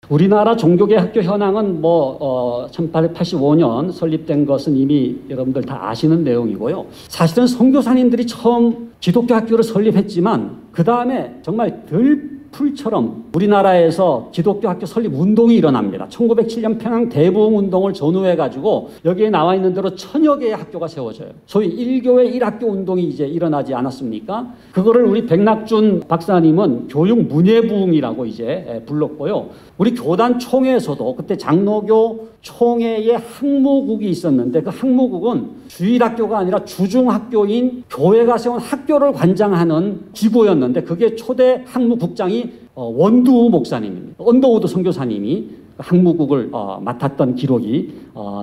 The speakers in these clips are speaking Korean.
우리나라 종교계 학교 현황은 1885년 설립된 것은 이미 여러분들 다 아시는 내용이고요. 사실은 선교사님들이 처음 기독교 학교를 설립했지만 그 다음에 정말 들풀처럼 우리나라에서 기독교 학교 설립 운동이 일어납니다. 1907년 평양 대부흥 운동을 전후해가지고 여기에 나와 있는 대로 1000여 개의 학교가 세워져요. 소위 1교회 1학교 운동이 이제 일어나지 않았습니까? 그거를 우리 백낙준 박사님은 교육 문예부흥이라고 이제 불렀고요. 우리 교단 총회에서도 그때 장로교 총회의 학무국이 있었는데 그 학무국은 주일학교가 아니라 주중학교인 교회가 세운 학교를 관장하는 기구였는데 그게 초대 학무국장이 원두우 목사님입니다. 언더우드 선교사님이 학무국을 맡았던 기록이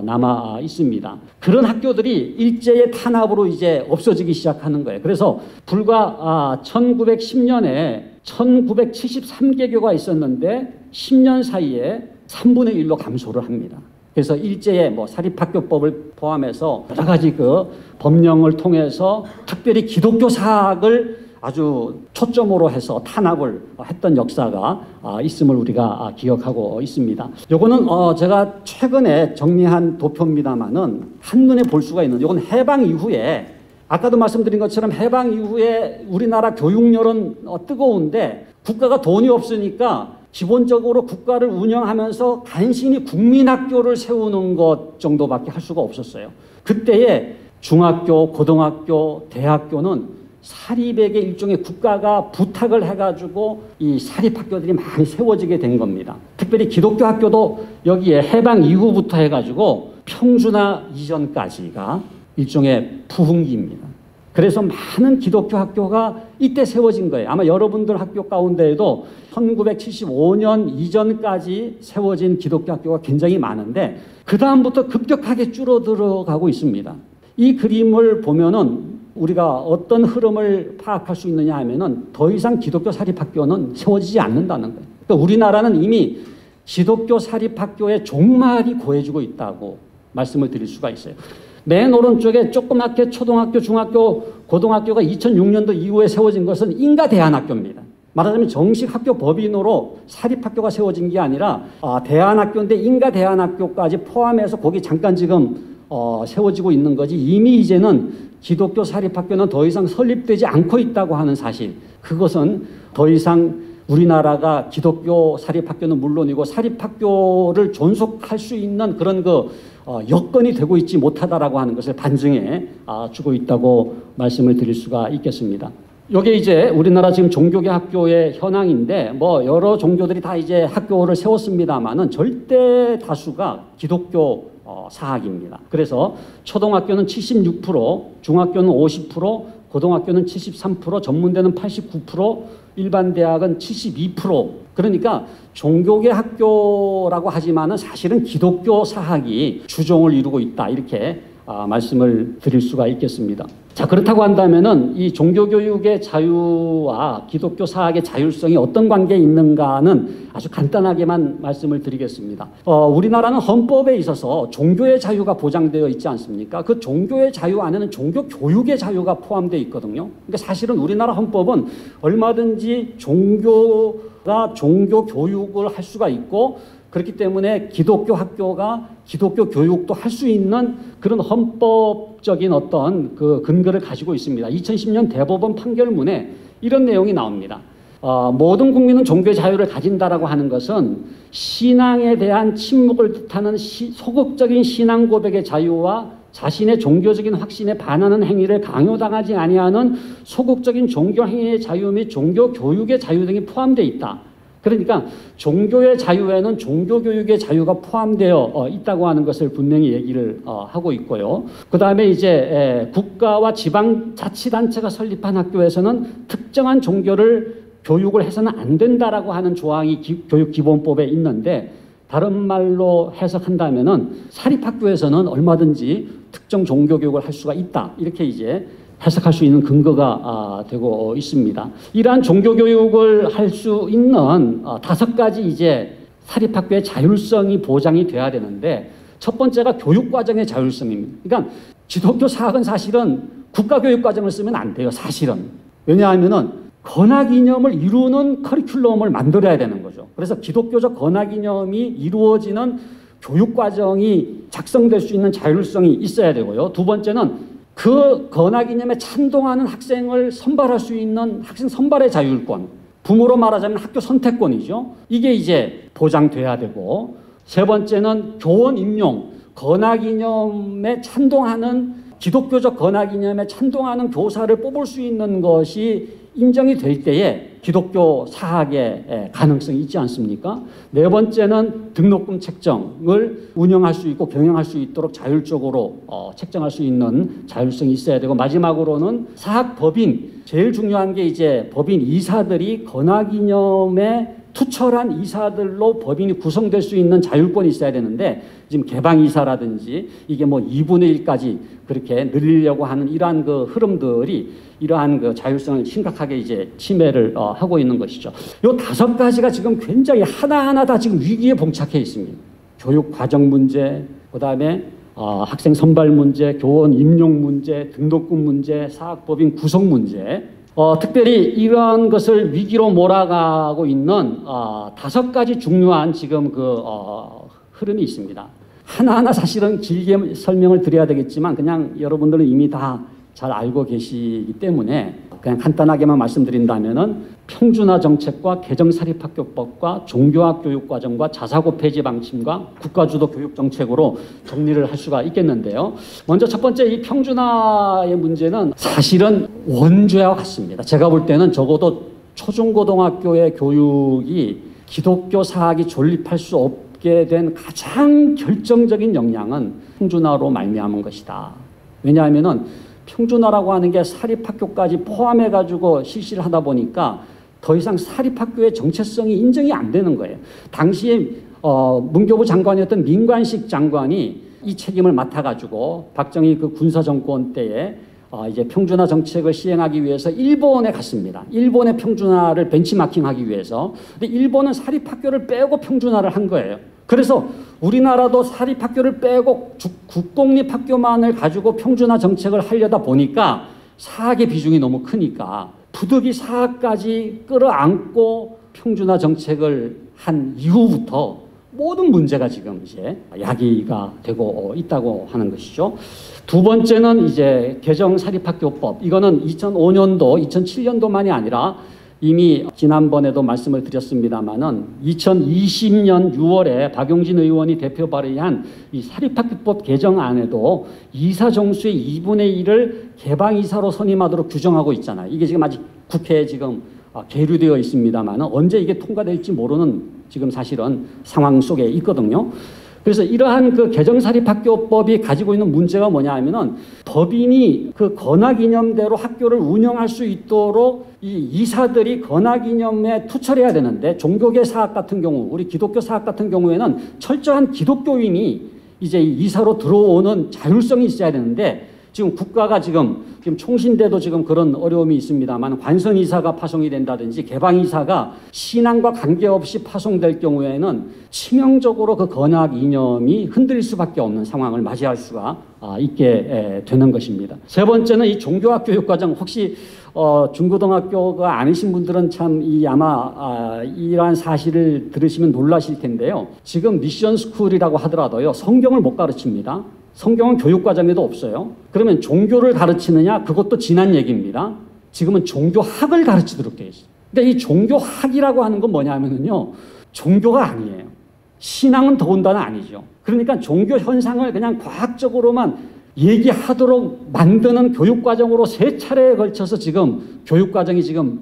남아 있습니다. 그런 학교들이 일제의 탄압으로 이제 없어지기 시작하는 거예요. 그래서 불과 1910년에 1973개교가 있었는데 10년 사이에 3분의 1로 감소를 합니다. 그래서 일제의 사립학교법을 포함해서 여러 가지 그 법령을 통해서 특별히 기독교 사학을 아주 초점으로 해서 탄압을 했던 역사가 있음을 우리가 기억하고 있습니다. 요거는 제가 최근에 정리한 도표입니다만은 한눈에 볼 수가 있는, 요건 해방 이후에, 아까도 말씀드린 것처럼 해방 이후에 우리나라 교육열은 뜨거운데 국가가 돈이 없으니까 기본적으로 국가를 운영하면서 간신히 국민학교를 세우는 것 정도밖에 할 수가 없었어요. 그때의 중학교, 고등학교, 대학교는 사립에게 일종의 국가가 부탁을 해가지고 이 사립학교들이 많이 세워지게 된 겁니다. 특별히 기독교 학교도 여기에 해방 이후부터 해가지고 평준화 이전까지가 일종의 부흥기입니다. 그래서 많은 기독교 학교가 이때 세워진 거예요. 아마 여러분들 학교 가운데에도 1975년 이전까지 세워진 기독교 학교가 굉장히 많은데 그 다음부터 급격하게 줄어들어가고 있습니다. 이 그림을 보면은 우리가 어떤 흐름을 파악할 수 있느냐 하면은 더 이상 기독교 사립학교는 세워지지 않는다는 거예요. 그러니까 우리나라는 이미 기독교 사립학교의 종말이 고해지고 있다고 말씀을 드릴 수가 있어요. 맨 오른쪽에 조그맣게 초등학교, 중학교, 고등학교가 2006년도 이후에 세워진 것은 인가대안학교입니다. 말하자면 정식 학교 법인으로 사립학교가 세워진 게 아니라 대안학교인데 인가대안학교까지 포함해서 거기 잠깐 지금 세워지고 있는 거지, 이미 이제는 기독교 사립학교는 더 이상 설립되지 않고 있다고 하는 사실, 그것은 더 이상 우리나라가 기독교 사립학교는 물론이고 사립학교를 존속할 수 있는 그런 여건이 되고 있지 못하다라고 하는 것을 반증해 주고 있다고 말씀을 드릴 수가 있겠습니다. 이게 이제 우리나라 지금 종교계 학교의 현황인데 여러 종교들이 다 이제 학교를 세웠습니다만은 절대 다수가 기독교 사학입니다. 그래서 초등학교는 76%, 중학교는 50%, 고등학교는 73%, 전문대는 89%, 일반 대학은 72%. 그러니까 종교계 학교라고 하지만은 사실은 기독교 사학이 주종을 이루고 있다, 이렇게 말씀을 드릴 수가 있겠습니다. 자, 그렇다고 한다면은 이 종교교육의 자유와 기독교 사학의 자율성이 어떤 관계에 있는가는 아주 간단하게만 말씀을 드리겠습니다. 우리나라는 헌법에 있어서 종교의 자유가 보장되어 있지 않습니까? 그 종교의 자유 안에는 종교교육의 자유가 포함되어 있거든요. 그러니까 사실은 우리나라 헌법은 얼마든지 종교가 종교교육을 할 수가 있고, 그렇기 때문에 기독교 학교가 기독교 교육도 할 수 있는 그런 헌법적인 어떤 그 근거를 가지고 있습니다. 2010년 대법원 판결문에 이런 내용이 나옵니다. 모든 국민은 종교의 자유를 가진다라고 하는 것은 신앙에 대한 침묵을 뜻하는 소극적인 신앙 고백의 자유와 자신의 종교적인 확신에 반하는 행위를 강요당하지 아니하는 소극적인 종교 행위의 자유 및 종교 교육의 자유 등이 포함되어 있다. 그러니까 종교의 자유에는 종교교육의 자유가 포함되어 있다고 하는 것을 분명히 얘기를 하고 있고요. 그 다음에 이제 국가와 지방자치단체가 설립한 학교에서는 특정한 종교를 교육을 해서는 안 된다라고 하는 조항이 교육기본법에 있는데, 다른 말로 해석한다면은 사립학교에서는 얼마든지 특정 종교교육을 할 수가 있다, 이렇게 이제 해석할 수 있는 근거가 되고 있습니다. 이러한 종교교육을 할 수 있는 5가지 이제 사립학교의 자율성이 보장이 돼야 되는데, 첫 번째가 교육과정의 자율성입니다. 그러니까 기독교 사학은 사실은 국가교육과정을 쓰면 안 돼요, 사실은. 왜냐하면은 건학 이념을 이루는 커리큘럼을 만들어야 되는 거죠. 그래서 기독교적 건학 이념이 이루어지는 교육 과정이 작성될 수 있는 자율성이 있어야 되고요. 두 번째는 그 건학 이념에 찬동하는 학생을 선발할 수 있는 학생 선발의 자율권, 부모로 말하자면 학교 선택권이죠. 이게 이제 보장돼야 되고, 세 번째는 교원 임용, 건학 이념에 찬동하는 기독교적 건학 이념에 찬동하는 교사를 뽑을 수 있는 것이 인정이 될 때에 기독교 사학의 가능성이 있지 않습니까? 네 번째는 등록금 책정을 운영할 수 있고 경영할 수 있도록 자율적으로 책정할 수 있는 자율성이 있어야 되고, 마지막으로는 사학 법인, 제일 중요한 게 이제 법인 이사들이 건학 이념에 투철한 이사들로 법인이 구성될 수 있는 자율권이 있어야 되는데, 지금 개방 이사라든지 이게 뭐 2분의 1까지 그렇게 늘리려고 하는 이러한 그 흐름들이 이러한 그 자율성을 심각하게 이제 침해를 하고 있는 것이죠. 요 5가지가 지금 굉장히 하나하나 다 지금 위기에 봉착해 있습니다. 교육 과정 문제, 그다음에 학생 선발 문제, 교원 임용 문제, 등록금 문제, 사학법인 구성 문제. 특별히 이러한 것을 위기로 몰아가고 있는 5가지 중요한 지금 그 흐름이 있습니다. 하나하나 사실은 길게 설명을 드려야 되겠지만 그냥 여러분들은 이미 다 잘 알고 계시기 때문에 그냥 간단하게만 말씀드린다면은 평준화 정책과 개정사립학교법과 종교학 교육과정과 자사고 폐지 방침과 국가주도 교육 정책으로 정리를 할 수가 있겠는데요. 먼저 첫 번째 이 평준화의 문제는 사실은 원죄와 같습니다. 제가 볼 때는 적어도 초중고등학교의 교육이 기독교 사학이 존립할 수 없게 된 가장 결정적인 영향은 평준화로 말미암은 것이다. 왜냐하면은 평준화라고 하는 게 사립학교까지 포함해가지고 실시를 하다 보니까 더 이상 사립학교의 정체성이 인정이 안 되는 거예요. 당시에 문교부 장관이었던 민관식 장관이 이 책임을 맡아가지고 박정희 그 군사정권 때에 이제 평준화 정책을 시행하기 위해서 일본에 갔습니다. 일본의 평준화를 벤치마킹하기 위해서. 근데 일본은 사립학교를 빼고 평준화를 한 거예요. 그래서 우리나라도 사립학교를 빼고 국공립학교만을 가지고 평준화 정책을 하려다 보니까 사학의 비중이 너무 크니까 부득이 사학까지 끌어안고 평준화 정책을 한 이후부터 모든 문제가 지금 이제 야기가 되고 있다고 하는 것이죠. 두 번째는 이제 개정사립학교법. 이거는 2005년도, 2007년도만이 아니라 이미 지난번에도 말씀을 드렸습니다마는 2020년 6월에 박용진 의원이 대표 발의한 이 사립학교법 개정안에도 이사 정수의 2분의 1을 개방이사로 선임하도록 규정하고 있잖아요. 이게 지금 아직 국회에 지금 계류되어 있습니다만 언제 이게 통과될지 모르는 지금 사실은 상황 속에 있거든요. 그래서 이러한 그 개정사립학교법이 가지고 있는 문제가 뭐냐 하면은 법인이 그 건학 이념대로 학교를 운영할 수 있도록 이 이사들이 건학 이념에 투철해야 되는데, 종교계 사학 같은 경우, 우리 기독교 사학 같은 경우에는 철저한 기독교인이 이제 이사로 들어오는 자율성이 있어야 되는데, 지금 국가가 지금 총신대도 지금 그런 어려움이 있습니다만 관선이사가 파송이 된다든지 개방이사가 신앙과 관계없이 파송될 경우에는 치명적으로 그 건학 이념이 흔들릴 수밖에 없는 상황을 맞이할 수가 있게 되는 것입니다. 세 번째는 이 종교학 교육과정. 혹시 중고등학교가 아니신 분들은 참 아마 이러한 사실을 들으시면 놀라실 텐데요. 지금 미션 스쿨이라고 하더라도요, 성경을 못 가르칩니다. 성경은 교육과정에도 없어요. 그러면 종교를 가르치느냐? 그것도 지난 얘기입니다. 지금은 종교학을 가르치도록 되어 있어요. 근데 이 종교학이라고 하는 건 뭐냐면요, 종교가 아니에요. 신앙은 더군다나 아니죠. 그러니까 종교 현상을 그냥 과학적으로만 얘기하도록 만드는 교육과정으로 3차례에 걸쳐서 지금 교육과정이 지금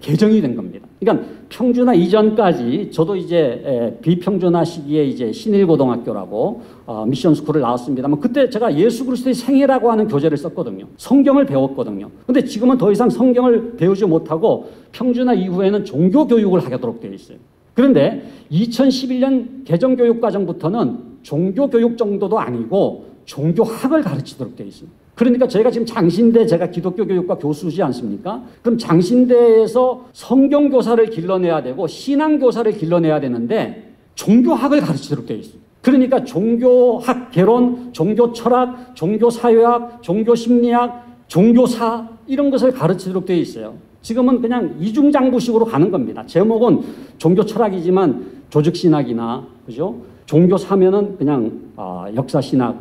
개정이 된 겁니다. 그러니까 평준화 이전까지 저도 이제 비평준화 시기에 이제 신일고등학교라고 미션 스쿨을 나왔습니다만, 그때 제가 예수 그리스도의 생애라고 하는 교재를 썼거든요. 성경을 배웠거든요. 근데 지금은 더 이상 성경을 배우지 못하고 평준화 이후에는 종교 교육을 하도록 되어 있어요. 그런데 2011년 개정교육과정부터는 종교 교육 정도도 아니고 종교학을 가르치도록 되어 있습니다. 그러니까 저희가 지금 장신대, 제가 기독교 교육과 교수지 않습니까? 그럼 장신대에서 성경교사를 길러내야 되고 신앙교사를 길러내야 되는데 종교학을 가르치도록 되어 있습니다. 그러니까 종교학 개론, 종교철학, 종교사회학, 종교심리학, 종교사 이런 것을 가르치도록 되어 있어요. 지금은 그냥 이중장부식으로 가는 겁니다. 제목은 종교 철학이지만 조직 신학이나 그죠? 종교 사면은 그냥 역사 신학,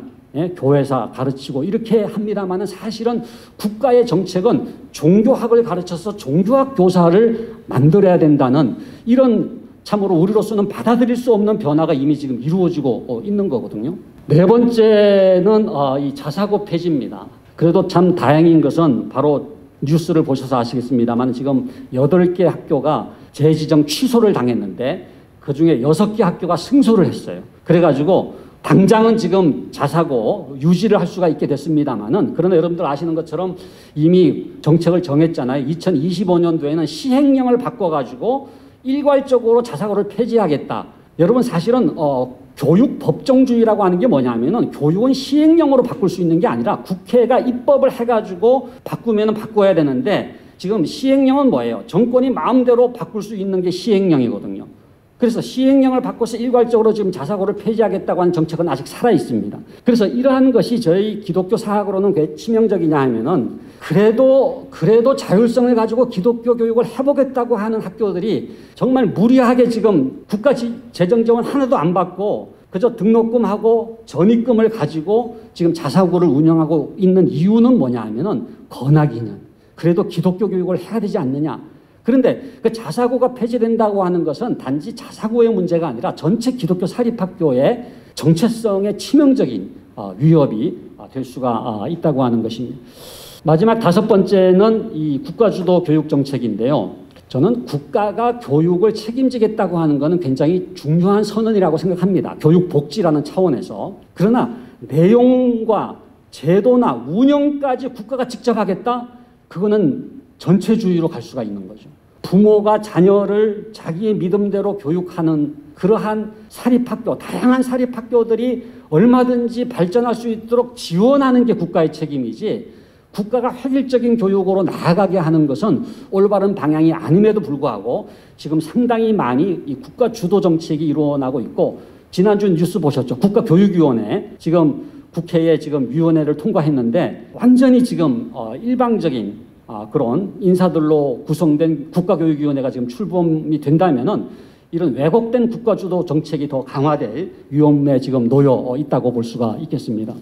교회사 가르치고 이렇게 합니다만은 사실은 국가의 정책은 종교학을 가르쳐서 종교학 교사를 만들어야 된다는 이런 참으로 우리로서는 받아들일 수 없는 변화가 이미 지금 이루어지고 있는 거거든요. 네 번째는 이 자사고 폐지입니다. 그래도 참 다행인 것은 바로 뉴스를 보셔서 아시겠습니다만 지금 8개 학교가 재지정 취소를 당했는데 그중에 6개 학교가 승소를 했어요. 그래가지고 당장은 지금 자사고 유지를 할 수가 있게 됐습니다만은 그러나 여러분들 아시는 것처럼 이미 정책을 정했잖아요. 2025년도에는 시행령을 바꿔가지고 일괄적으로 자사고를 폐지하겠다. 여러분 사실은 교육 법정주의라고 하는 게 뭐냐면은 교육은 시행령으로 바꿀 수 있는 게 아니라 국회가 입법을 해가지고 바꾸면은 바꿔야 되는데 지금 시행령은 뭐예요? 정권이 마음대로 바꿀 수 있는 게 시행령이거든요. 그래서 시행령을 바꿔서 일괄적으로 지금 자사고를 폐지하겠다고 하는 정책은 아직 살아 있습니다. 그래서 이러한 것이 저희 기독교 사학으로는 왜 치명적이냐 하면은 그래도 자율성을 가지고 기독교 교육을 해보겠다고 하는 학교들이 정말 무리하게 지금 국가 재정 지원 하나도 안 받고 그저 등록금하고 전입금을 가지고 지금 자사고를 운영하고 있는 이유는 뭐냐 하면은 건학이냐. 그래도 기독교 교육을 해야 되지 않느냐. 그런데 그 자사고가 폐지된다고 하는 것은 단지 자사고의 문제가 아니라 전체 기독교 사립학교의 정체성에 치명적인 위협이 될 수가 있다고 하는 것입니다. 마지막 5번째는 이 국가주도 교육 정책인데요. 저는 국가가 교육을 책임지겠다고 하는 것은 굉장히 중요한 선언이라고 생각합니다. 교육복지라는 차원에서. 그러나 내용과 제도나 운영까지 국가가 직접 하겠다? 그거는 전체주의로 갈 수가 있는 거죠. 부모가 자녀를 자기의 믿음대로 교육하는 그러한 사립학교, 다양한 사립학교들이 얼마든지 발전할 수 있도록 지원하는 게 국가의 책임이지 국가가 획일적인 교육으로 나아가게 하는 것은 올바른 방향이 아님에도 불구하고 지금 상당히 많이 이 국가 주도 정책이 이루어나고 있고 지난주 뉴스 보셨죠? 국가교육위원회 지금 국회에 지금 위원회를 통과했는데 완전히 지금 일방적인 그런 인사들로 구성된 국가교육위원회가 지금 출범이 된다면은 이런 왜곡된 국가주도 정책이 더 강화될 위험에 지금 놓여 있다고 볼 수가 있겠습니다.